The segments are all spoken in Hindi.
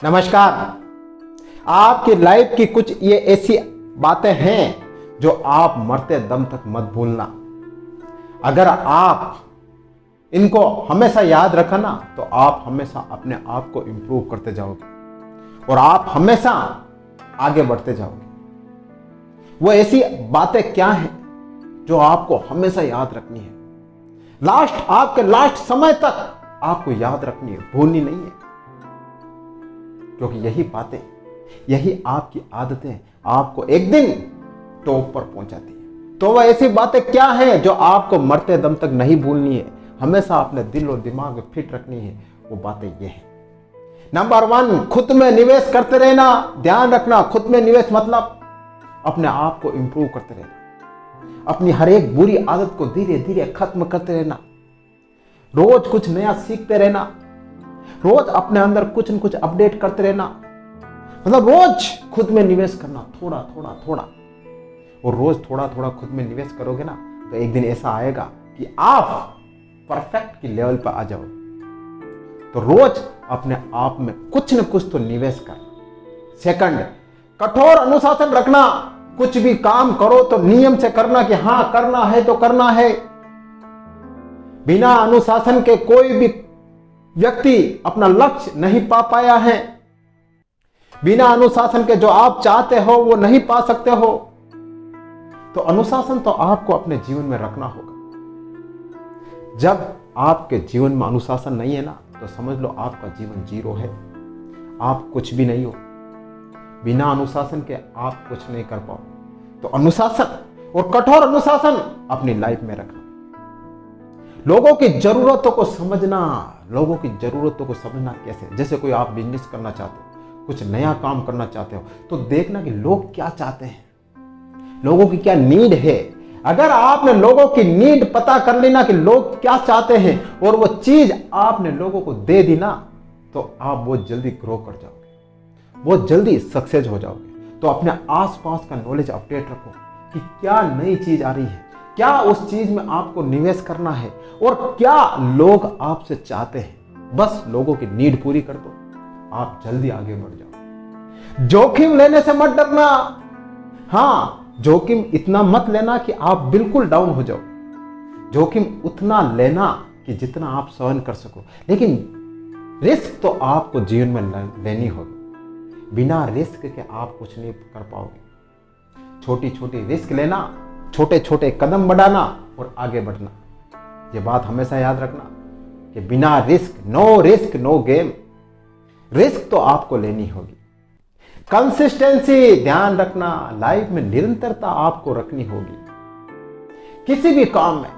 नमस्कार। आपकी लाइफ की कुछ ये ऐसी बातें हैं जो आप मरते दम तक मत भूलना। अगर आप इनको हमेशा याद रखना तो आप हमेशा अपने आप को इंप्रूव करते जाओगे और आप हमेशा आगे बढ़ते जाओगे। वो ऐसी बातें क्या हैं जो आपको हमेशा याद रखनी है, आपके लास्ट समय तक आपको याद रखनी है, भूलनी नहीं है। क्योंकि यही बातें, यही आपकी आदतें आपको एक दिन टॉप पर पहुंचाती है। तो वह ऐसी बातें क्या हैं जो आपको मरते दम तक नहीं भूलनी है, हमेशा अपने दिल और दिमाग में फिट रखनी है। वो बातें ये हैं। नंबर 1, खुद में निवेश करते रहना। ध्यान रखना, खुद में निवेश मतलब अपने आप को इंप्रूव करते रहना, अपनी हर एक बुरी आदत को धीरे धीरे खत्म करते रहना, रोज कुछ नया सीखते रहना, रोज अपने अंदर कुछ न कुछ अपडेट करते रहना। मतलब रोज खुद में निवेश करना, थोड़ा थोड़ा थोड़ा। और रोज थोड़ा थोड़ा खुद में निवेश करोगे ना तो एक दिन ऐसा आएगा कि आप परफेक्ट की लेवल पर आ जाओगे। तो रोज अपने आप में कुछ न कुछ तो निवेश कर। सेकंड, कठोर अनुशासन रखना। कुछ भी काम करो तो नियम से करना कि हां करना है तो करना है। बिना अनुशासन के कोई भी व्यक्ति अपना लक्ष्य नहीं पा पाया है। बिना अनुशासन के जो आप चाहते हो वो नहीं पा सकते हो। तो अनुशासन तो आपको अपने जीवन में रखना होगा। जब आपके जीवन में अनुशासन नहीं है ना तो समझ लो आपका जीवन जीरो है, आप कुछ भी नहीं हो। बिना अनुशासन के आप कुछ नहीं कर पाओ। तो अनुशासन और कठोर अनुशासन अपनी लाइफ में रखना। लोगों की जरूरतों को समझना। लोगों की जरूरतों को समझना कैसे? जैसे कोई आप बिजनेस करना चाहते हो, कुछ नया काम करना चाहते हो, तो देखना कि लोग क्या चाहते हैं, लोगों की क्या नीड है। अगर आपने लोगों की नीड पता कर लेना कि लोग क्या चाहते हैं और वो चीज आपने लोगों को दे दी ना तो आप बहुत जल्दी ग्रो कर जाओगे, बहुत जल्दी सक्सेस हो जाओगे। तो अपने आसपास का नॉलेज अपडेट रखो कि क्या नई चीज आ रही है, क्या उस चीज में आपको निवेश करना है और क्या लोग आपसे चाहते हैं। बस लोगों की नीड पूरी कर दो, आप जल्दी आगे बढ़ जाओ। जोखिम लेने से मत डरना। हां, जोखिम इतना मत लेना कि आप बिल्कुल डाउन हो जाओ। जोखिम उतना लेना कि जितना आप सहन कर सको, लेकिन रिस्क तो आपको जीवन में लेनी होगी। बिना रिस्क के आप कुछ नहीं कर पाओगे। छोटी छोटी रिस्क लेना, छोटे छोटे कदम बढ़ाना और आगे बढ़ना। ये बात हमेशा याद रखना कि बिना रिस्क नो गेम। रिस्क तो आपको लेनी होगी। कंसिस्टेंसी, ध्यान रखना, लाइफ में निरंतरता आपको रखनी होगी। किसी भी काम में,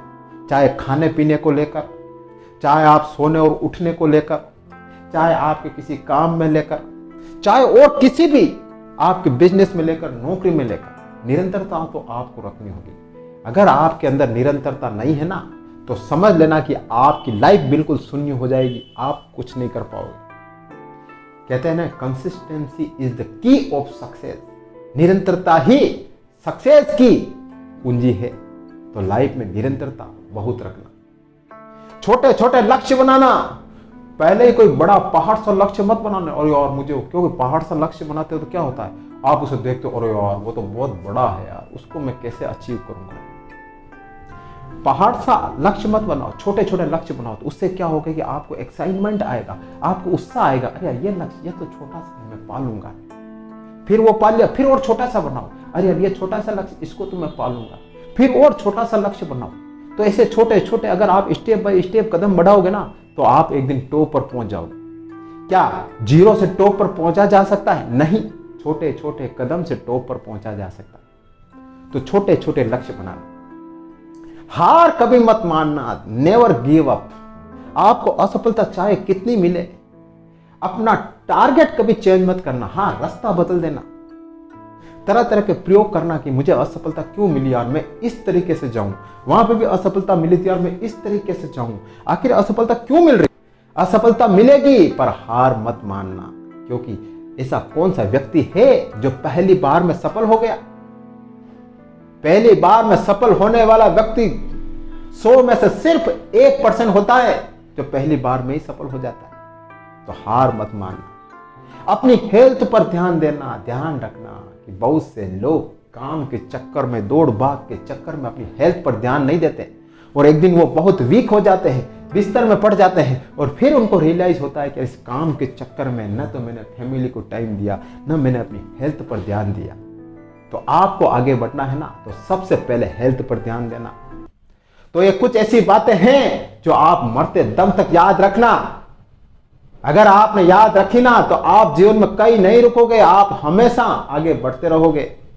चाहे खाने पीने को लेकर, चाहे आप सोने और उठने को लेकर, चाहे आपके किसी काम में लेकर, चाहे और किसी भी आपके बिजनेस में लेकर, नौकरी में लेकर, निरंतरता तो आपको रखनी होगी। अगर आपके अंदर निरंतरता नहीं है ना तो समझ लेना कि आपकी लाइफ बिल्कुल शून्य हो जाएगी, आप कुछ नहीं कर पाओगे। कहते हैं ना, consistency is the key of success. निरंतरता ही सक्सेस की कुंजी है। तो लाइफ में निरंतरता बहुत रखना। छोटे छोटे लक्ष्य बनाना। पहले ही कोई बड़ा पहाड़ सा लक्ष्य मत बनाना। और यार मुझे, क्योंकि पहाड़ सा लक्ष्य बनाते हो तो क्या होता है, आप उसे देखते हो, अरे यार वो तो बहुत बड़ा है यार, उसको मैं कैसे अचीव करूंगा। पहाड़ सा लक्ष्य मत बनाओ, छोटे छोटे लक्ष्य बनाओ। तो उससे क्या होगा कि आपको एक्साइटमेंट आएगा, आपको उत्साह आएगा। अरे यार ये लक्ष्य, ये तो छोटा सा है, मैं पालूंगा। फिर वो पाल लिया, फिर और छोटा सा बनाओ। अरे यार ये छोटा सा लक्ष्य, इसको तो मैं पालूंगा। फिर और छोटा सा लक्ष्य बनाओ। तो ऐसे छोटे छोटे अगर आप स्टेप बाय स्टेप कदम बढ़ाओगे ना तो आप एक दिन टॉप पर पहुंच जाओगे। क्या जीरो से टॉप पर पहुंचा जा सकता है? नहीं, छोटे छोटे कदम से टॉप पर पहुंचा जा सकता है। तो छोटे छोटे लक्ष्य बनाना। हार कभी मत मानना, नेवर गिव अप। आपको असफलता चाहे कितनी मिले, अपना टारगेट कभी चेंज मत करना। हाँ, रास्ता बदल देना, तरह तरह के प्रयोग करना कि मुझे असफलता क्यों मिली यार, मैं इस तरीके से जाऊं। वहां पे भी असफलता मिली थी यार, मैं इस तरीके से जाऊं। आखिर असफलता क्यों मिल रही? असफलता मिलेगी पर हार मत मानना। क्योंकि ऐसा कौन सा व्यक्ति है जो पहली बार में सफल हो गया? पहली बार में सफल होने वाला व्यक्ति 100 में से सिर्फ 1% होता है जो पहली बार में ही सफल हो जाता है। तो हार मत मानना। अपनी हेल्थ पर ध्यान देना। ध्यान रखना कि बहुत से लोग काम के चक्कर में, दौड़ भाग के चक्कर में अपनी हेल्थ पर ध्यान नहीं देते और एक दिन वो बहुत वीक हो जाते हैं, बिस्तर में पड़ जाते हैं और फिर उनको रियलाइज होता है कि इस काम के चक्कर में न तो मैंने फैमिली को टाइम दिया, न मैंने अपनी हेल्थ पर ध्यान दिया। तो आपको आगे बढ़ना है ना, तो सबसे पहले हेल्थ पर ध्यान देना। तो ये कुछ ऐसी बातें हैं जो आप मरते दम तक याद रखना। अगर आपने याद रखी ना तो आप जीवन में कहीं नहीं रुकोगे, आप हमेशा आगे बढ़ते रहोगे।